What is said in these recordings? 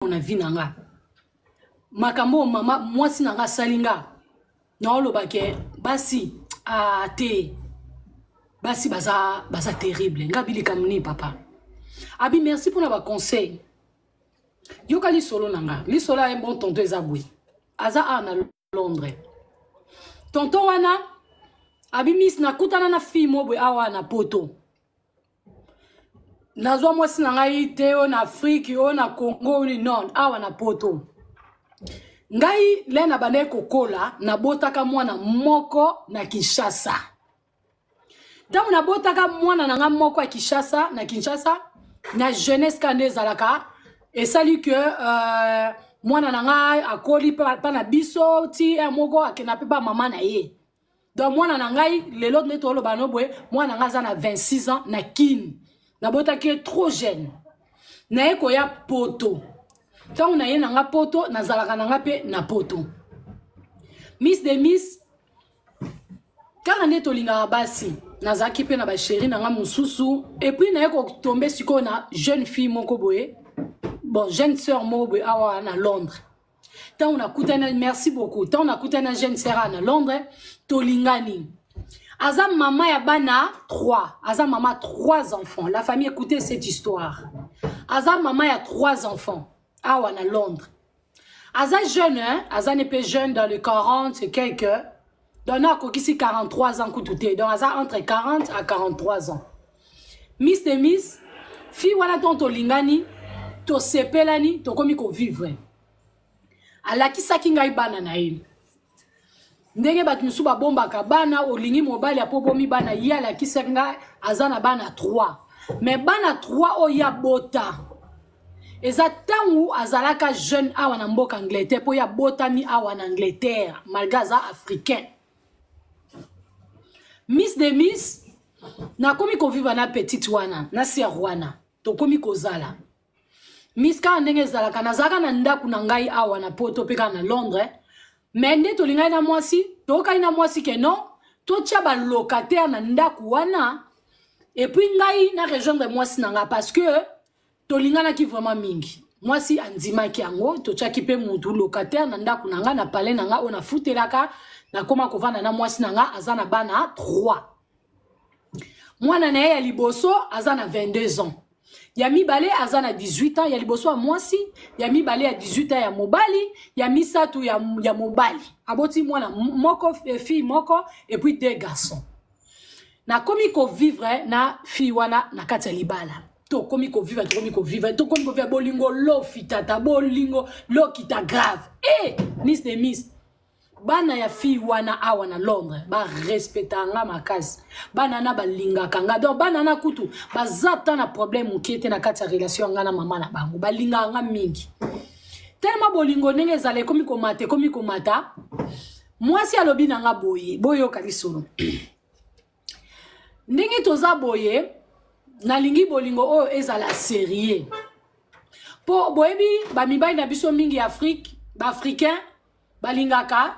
on a vu nanga makambo mama mwasi nanga salinga na olobake basi te basi baza terrible ngabili kamni papa abi merci pour la conseil yoka li solo nanga li solo un bon tonton ezabwe aza na Londres tonton wana abi miss na kutana na fille mobwe awa na poto nazwa mwasi nanga ite o na Afrique o na Congo ni non awa na poto ngai lena bane kokola na botaka mwana moko na Kinshasa tamu na botaka mwana nanga moko ya Kinshasa na jeunesse kande zalaka et salut que mwana nanga akoli pa na biso ti moko akena pepa mama na ye donc mwana nangai lelo netolo banobwe mwana nanga za na 26 ans na kin na botaki trop jeune na eko ya poto tant na ye nanga poto na zalaka nanga pe na poto miss de miss kala neto linga basi na zaki pe na ba chérie nanga mususu et puis na eko tomber siko na jeune fille moko boye bon jeune sœur moko boye awa na Londres tant on a kutana merci beaucoup tant on a kutana jeune sœur na Londres tolingani Azam maman ya bana 3. Azam maman 3 enfants. La famille écoutez cette histoire. Azam maman ya 3 enfants. Ah ouais, à Londres. Azam jeune, hein? Azam n'est pas jeune dans les 40 et quelques. Donc on a ici 43 ans coûté. Donc Azam entre 40 à 43 ans. Miss de Miss, fille wana tonto lingani, to sepelani, to komi ko vivre. Ala kisaki ngai bana na il. Ndenge bat musu ba bomba ka bana olingi mobile apobomi bana yala kisenga azana bana 3 mais bana 3 o ya bota eza tangu azalaka jeune awa na mboka Angleterre po ya bota mi awa na Angleterre malgré za africain miss de miss na komi ko vivre na petite wana na sœur wana to komi ko zala miss ka ndenge zalaka na zaka na ndaku na ngai awa na poto peka na Londres. Mais ne to linga na mwasi to ka ina mwasi ke non to tia ba locataire na ndaku wana et puis ngai na rejoindre mwasi nanga parce que to linga na ki vraiment mingi mwasi andima ki yango to tia ki pe mutu locataire na ndaku nanga na palais nanga ona futelaka na koma kovanda na mwasi nanga azana bana 3 mwana na ya liboso azana 22 ans Yami Balé azana 18 ans, ya liboso a mwasi, Yami Balé a 18 ans ya mobali, Yami Satou ya mobali. Aboti mwana moko fille moko et puis 2 garçons. Na komi ko vivre na fille wana na kati libala. To komi ko vivre, to komi ko vivre bolingo lo fitata bolingo lo kita grave. Eh, miss de miss. Bana ya fille wana awa na Londres ba respectanga makasi bana na balinga kanga donc bana na kutu bazata na problème ukete na kati ya relation nga na mama na bango balinga nga mingi tellement bolingo ndenge zale komi komata mwasi alobi na nga boye kalisolo ndenge toza boye na lingi bolingo o ezala sérieux po boyebi ba mibali na biso mingi Afrique ba africain balingaka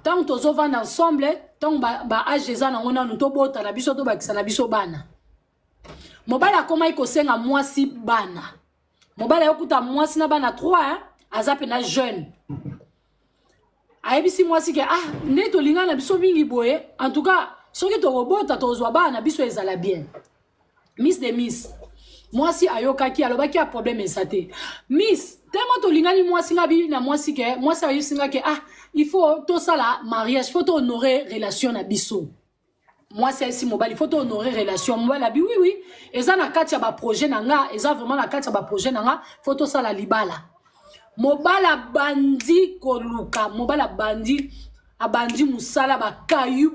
tant tozo vanda ensemble tant ba age eza na ngona nuto bota na biso to bakisa na biso bana mobala koma iko senga mwasi bana mobala yokuta mwasi na bana 3 hein azape na jeune ayebisi mwasi ke neto linga na biso mingi boye en tout cas soki to robota tozwa bana biso ezala bien miss de miss mwasi ayokaki alobaki a problème esate miss tellement to lingani mwasi ngabi na mwasi ke mwasi ayosinga ke il faut tout ça là mariage il faut honorer relation na biso mwasi esi mobali il faut honorer relation mobali abi oui eza na kati ya ba projet nanga eza vraiment na kati ya ba projet nanga faut tout ça la libala mobala bandi koluka mobala bandi abandi musala bakayu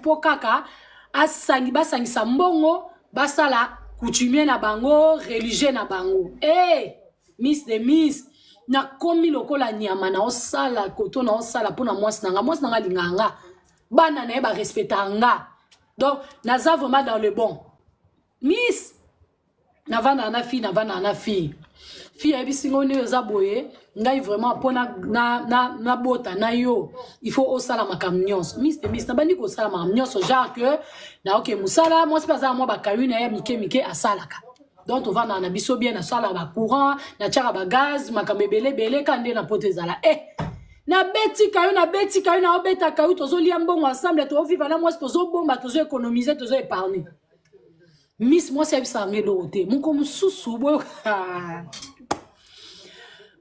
pokaka asangi basangisa mbongo basala coutumier na bango religieux na bango miss de miss na komi lokola nyama na osala koto na osala pona mwasi nanga linganga bana na ba respectanga donc naza vraiment dans le bon miss navana na fille fille ebisingo ne za boye ngai vraiment pona na bota na yo il faut osala makamnyos miss de miss na bandi ko osala makamnyos genre que na musala moi c'est pas ça moi ba kayu na ya mike asalaka donc on va na biso bien na sala ba courant na tchaka ba gaz makambe belé kande na potezala na beti kayo na obeta kayo tozo lia mbongo ensemble to vivre na moi tozo bomba tozo économiser tozo épargner miss moi c'est ça ngelo te mon comme susu bo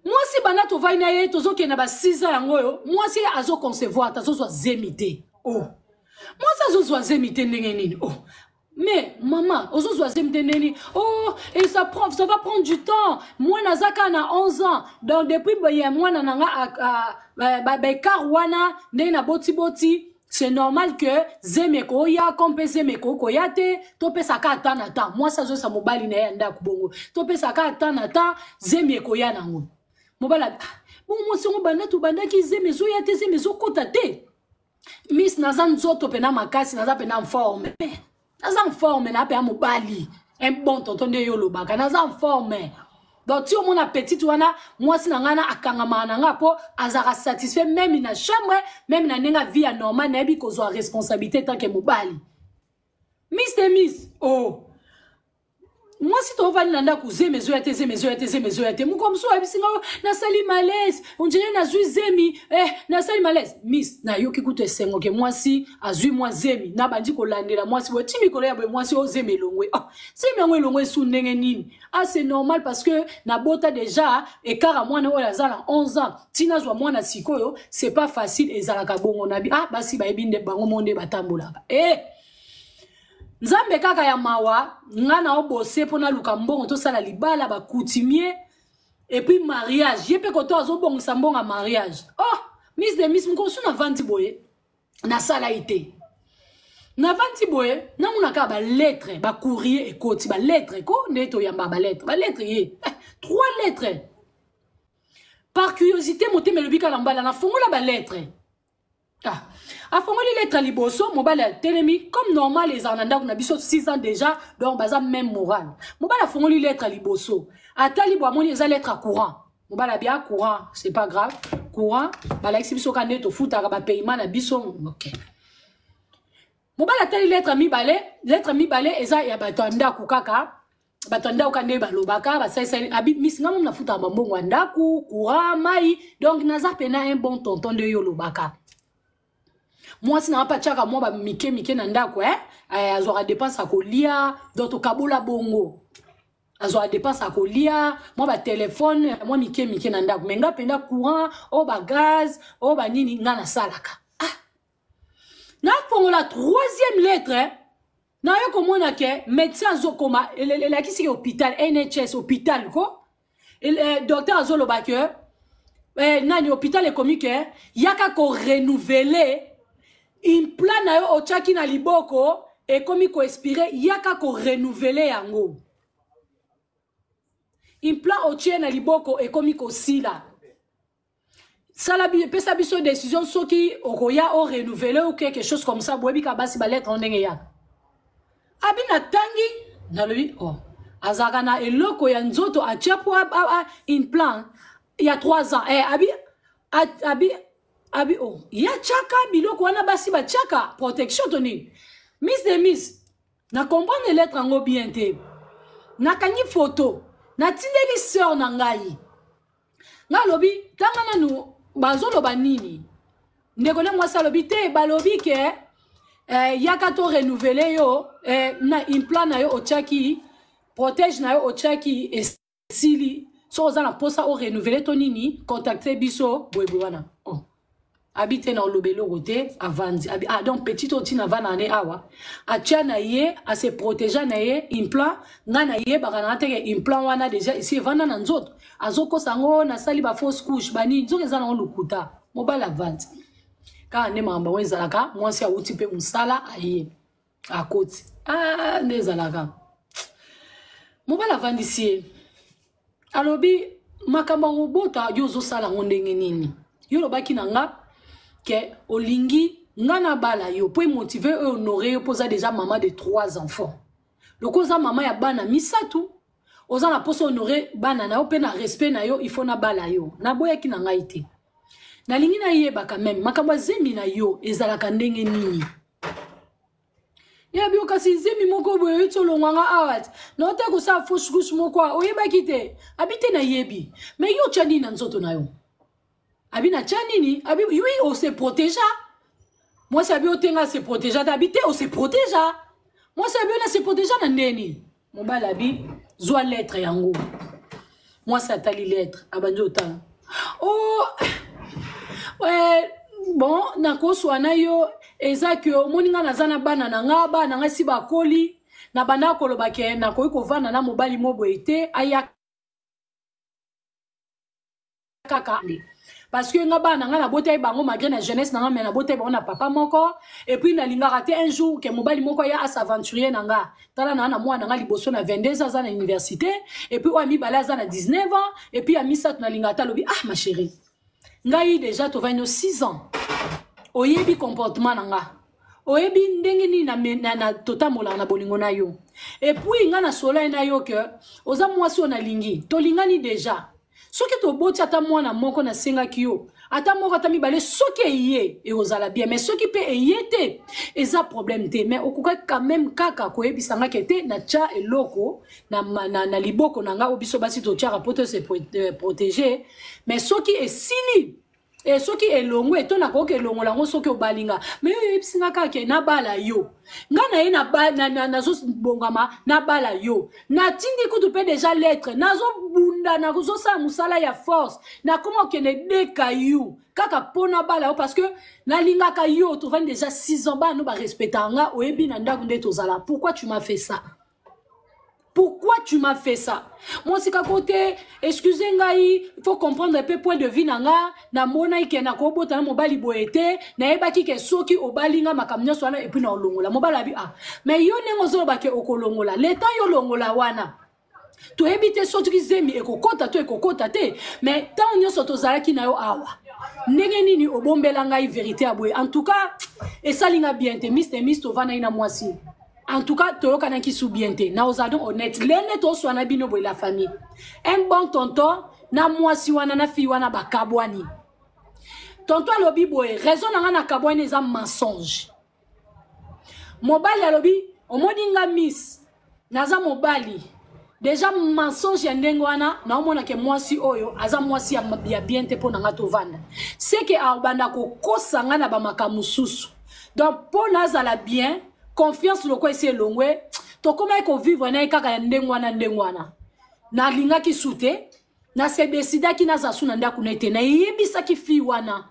moi si bana to va na ye tozo ke na ba 6 ans yango yo moi si azo concevoir tazo so zemité moi ça zo so zemité ndenge nini mais maman ozo so zemité nini et ça va prendre du temps moi nazaka na 11 ans donc depuis moi na nanga ba karwana ndena boti c'est normal que zemeko ya kompe zemeko ko yate to pesa ka atana moi ça zo sa mobali na yanda kubongo to pesa ka atana zemeko ya nango mobala bon moi si on banda to banda ki zemezo yate zemezo kota te miss nazan zoto pena makasi naza pena en forme na pe mobali un bon tonton de yolo baka naza en forme. Donc, si on a petite wana, moi si nangana akangama nanga po azara satisfait même na chambre, même na nenga vie normale na bi ko zo responsabilité tant que mobali. Miss, moi si tu vas nanda kuze mezo yate mu comme so abisinga na sali malaise on dirait na zui zemi na sali malaise miss na yo ki kuto esengo ke moi si azui moi zemi na bandi ko landela moi si timi ko ya moi si o zemi longwe zemi longwe su ndenge nini c'est normal parce que na bota déjà et car moi na ola zala 11 ans tina zwa moi na sikoyo c'est pas facile ezalaka bongo na bi basi ba ebinde bango monde batambola Nzambe kaka ya mawa, ngana obose pona luka mbongo to sala libala ba coutumier et puis mariage. Yepe koto azobongo sambonga mariage. Miss de miss mkosu na vanti boye na sala ite. Na vanti boye na munaka ba lettre, ba courrier et koti ba lettre ko ndeto yamba ba lettre. Ba lettre ye. 3 lettres. Par curiosité moté me lobika lambala na fongola ba lettre. A fongoli lettre liboso mobile telemi comme normal les ananda on a biso 6 ans déjà donc baza même moral mobile a fongoli lettre liboso atali bo amoni eza lettre courant mobile bien courant c'est pas grave courant bala biso ka neto futa ba paiement na biso OK mobile atali lettre mibale eza ya batanda kukaka batanda ka ne balobaka ba sai abi miss ngam na futa mbongo ndaku courant mai donc naza pena un bon tonton de yo lobaka. Moi, si n'a pas tchaka, moi, bah, mike na ndako, azora dépense à kolia, d'autres kabola bongo. Azora dépense à kolia, moi, bah, téléphone, moi, mike na ndako. Menga penda courant, bah, gaz, bah, nini, ngana salaka. Na pongo la 3e lettre, na yo komona ke, médecin azokoma, la kisi hôpital, NHS, hôpital, ko, docteur azoloba ke, nani, hôpital est commis ke, yaka ko renouveler, implant na yo ochaki na liboko et comme ko expiré yaka ko renouveler yango implant ochie na liboko et comme ko sila sala bi pesa biso décision soki okoya o renouveler ou quelque chose comme ça boyebi ka basi ba lettre ndenge ya abina tangi na lobi azaka na eloko ya nzoto achapo implant il y a 3 ans abi ya chaka biloko wana basi ba chaka protection toni miss de miss na comprendre lettre ngo bien te na kanyi photo na tindeli sœur na ngai nga lobi tanga nanu bazolo banini ndeko na mwasa lobi te balobi ke yaka to renouveler yo na implant na yo ochaki protège na yo ochaki esili so za na posa o renouveler to nini contacter biso boyebo wana habite na lobelo roté avandi donc petit oti na vana ne awa atia na ye a se protéger na ye implant nga na ye bakana teke implant wana déjà ici vana na nzoto azoko sango na sali ba fausse couche bani nzoke za na lukuta mobile avandi ka ne mamba wezalaka mwasi auti pe musala aye akoti ndezalaka mobile avandi sie alobi makamba ngobota yozo sala ngondenge nini yo lobaki nanga que olingi ngana bala yo pour motiver et honorer yo posa déjà maman de 3 enfants le koza maman ya bana misatu oza na posa honorer bana na yo pe na respect na yo il faut na bala yo na boya ki na ngai te na lingi na yeba quand même makambo zemi na yo ezalaka ndenge nini Ya bi okasi zemi moko boye tolo nganga awat. Na ote ko sa fouche moko oyeba kite. Habite na yebi. Mais yo chani na nzoto na yo. Abi na chani ni, abi oui on se protège. Moi ça bi otenga se protège, habite on se protège. Moi ça bi on se protège na ndeni. Mon bala bi zoa lettre yango. Moi ça tali lettre abanjo ta. Oh ouais bon nako swana yo ezaki moninga nazana bana na ngaba na ngasi ba koli na bana koloba ke nako ko vana na mobali mobo ete aya kaka parce que ngaba na ngana botay bango malgré na jeunesse na ngana botay bango na papa moko et puis na linga raté un jour que mobali moko ya s'aventurier nanga tala na mwana nga liboso na 22 ans na université et puis ami balaza na 19 ans et puis ami sat na linga talobi ah ma chérie ngai déjà to 6 ans oyebi comportement nanga oyebi ndenge ni na totamola na bolingo na yo et puis nga na sola na yo que oza mwasi ona lingi to lingani déjà soki to boti ata mwana moko na senga kiyo ata moko ata mibale soki eye e ozala bien mais soki pe eye te eza problème te mais okuka quand même kaka koyebisa nga kete na cha eloko na liboko nanga obiso basi to tia rapporter se protéger mais soki esili et soki elongo etona koke elongo lango soki obalinga mais yo yebsinga kaka na bala yo nga na ye na zo bongama na bala yo na tindi kutu pe déjà lettre nazo bunda na zo sa musala ya force na comment que ne deka you kaka pona bala yo parce que na linga ka yo to vend déjà 6 ans ba no ba respectanga oyebi na ndaku nde tozala pourquoi tu m'as fait ça? Pourquoi tu m'as fait ça? Moi, c'est qu'à côté, excusez-moi, il faut comprendre un peu point de vue nanga, na mona ike na kobo tana mobali boete, na eba ki ke soki obalinga makamnya swana et puis na olongola. Mobala bi ah. Mais yo nengo zo ba ke okolongola. L'état yo longola wana. To ebite soki zemi ekokota to ekokota te, mais tant nyoso tozala ki na yo awa. Ndenge nini obombela ngai vérité aboye. En tout cas, et ça linga bien te Miss to vana ina mwasi. En tout cas, tu as qui soubienté. Na ozadon honnête. L'ennemi to swana bino boy la famille. Un bon tonton, na moi si wana na fi wana ba kabwani. Tonton lobi boy, raison na kabwani za mensonge. Mobali alobi, omodinga miss. Naza mobali. Déjà mensonge ya ndenge wana, na omona ke mwasi oyo, aza mwasi ya bien te po nanga to vanda. C'est que arbanda ko kosanga na ba makamususu. Donc po nazala bien, confiance le quoi c'est longwe to comment ko vivre na kaka ndengwana na linga ki sute na se décida ki na zasu na ndaku na ete na yebisa ki fi wana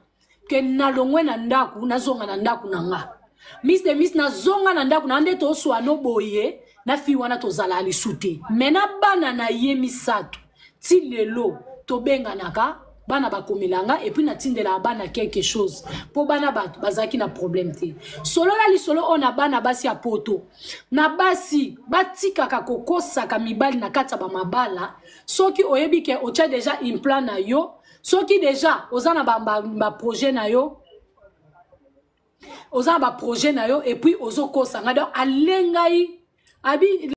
ke na longwe na ndaku na zonga na ndaku na nga miss na zonga na ndaku na nde to so no boye na fi wana to zala ali sute mena bana na yemisatu ti lelo to benga naka bana bakomelanga et puis na tindela bana quelque chose pour bana batu bazaki na problème te solo la li solo ona bana basi ya poto na basi batika ka kokosa ka mibali na kata ba mabala soki oyebi ke ocha déjà implant na yo soki déjà ozana ba projet na yo ozana ba projet na yo et puis ozokosa nga donc alengai abi